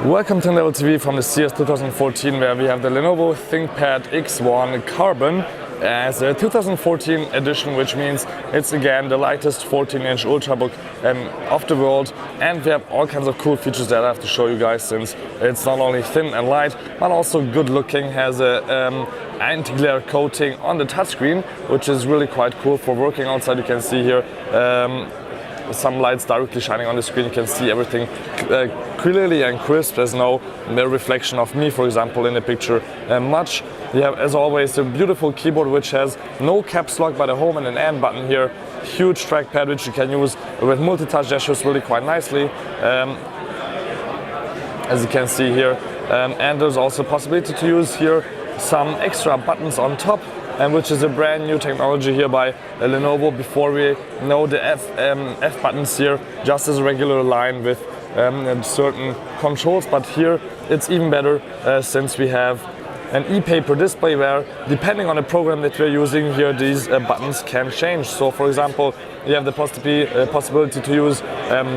Welcome to Lenovo TV from the CES 2014, where we have the Lenovo ThinkPad X1 Carbon as a 2014 edition, which means it's again the lightest 14-inch ultrabook of the world, and we have all kinds of cool features that I have to show you guys, since it's not only thin and light but also good looking. Has a anti-glare coating on the touchscreen, which is really quite cool for working outside. You can see here some lights directly shining on the screen. You can see everything clearly and crisp. There's no reflection of me, for example, in the picture much. You have, as always, a beautiful keyboard which has no caps lock but a home and an N button here. Huge trackpad which you can use with multi-touch gestures really quite nicely, as you can see here. And there's also a possibility to use here some extra buttons on top, which is a brand new technology here by Lenovo. Before we know the F buttons here just as a regular line with certain controls, but here it's even better since we have an e-paper display where, depending on the program that we're using here, these buttons can change. So for example, you have the possibility to use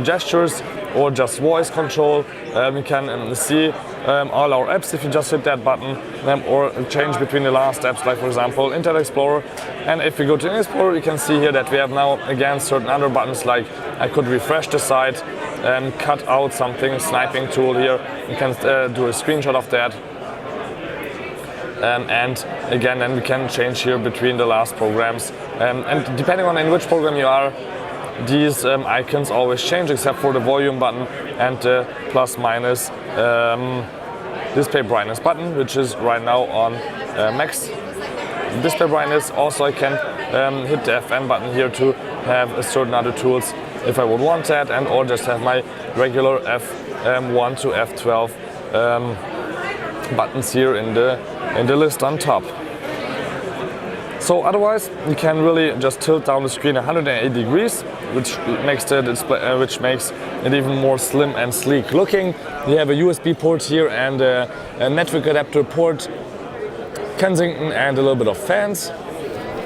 gestures or just voice control. You can see all our apps if you just hit that button, or change between the last apps, like for example Internet Explorer. And if we go to Internet Explorer, you can see here that we have now again certain other buttons, like I could refresh the site, cut out something, sniping tool here. You can do a screenshot of that. And again, then we can change here between the last programs. And depending on in which program you are, these icons always change, except for the volume button and the plus minus display brightness button, which is right now on max display brightness. Also, I can hit the FN button here to have certain other tools if I would want that, and or just have my regular F1 to F12 buttons here in the list on top. So otherwise, you can really just tilt down the screen 180 degrees, which makes the display, which makes it even more slim and sleek looking. You have a USB port here and a network adapter port, Kensington, and a little bit of fans.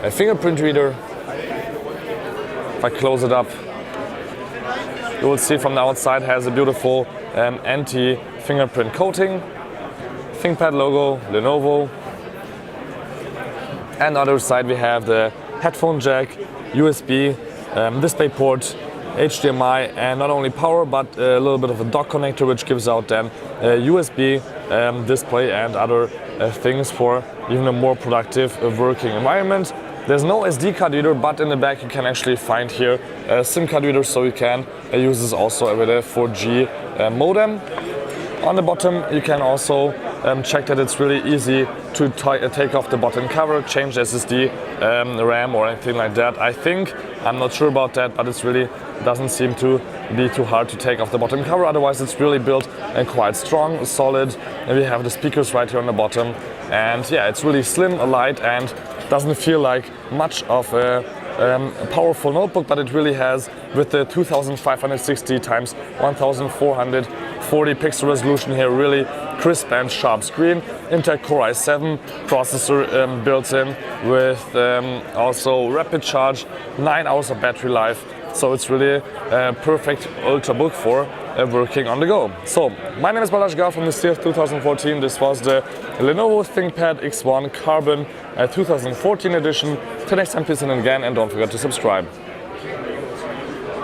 A fingerprint reader. If I close it up, you will see from the outside has a beautiful anti-fingerprint coating. ThinkPad logo, Lenovo. And on the other side we have the headphone jack, USB, display port, HDMI, and not only power but a little bit of a dock connector, which gives out then USB display and other things for even a more productive working environment. There's no SD card reader, but in the back you can actually find here a SIM card reader, so you can use this also with a 4G modem. On the bottom you can also check that it's really easy to take off the bottom cover, change the SSD, RAM or anything like that. I'm not sure about that, but it's really doesn't seem to be too hard to take off the bottom cover. Otherwise it's really built and quite strong, solid. And we have the speakers right here on the bottom, and yeah, it's really slim, light, and doesn't feel like much of a powerful notebook, but it really has, with the 2560 x 1440 pixel resolution here, really crisp and sharp screen. Intel Core i7 processor built in, with also rapid charge, 9 hours of battery life. So it's really a perfect ultrabook for working on the go. So my name is Balazs from the CES 2014. This was the Lenovo ThinkPad X1 Carbon 2014 edition. Till next time, peace and again, and don't forget to subscribe.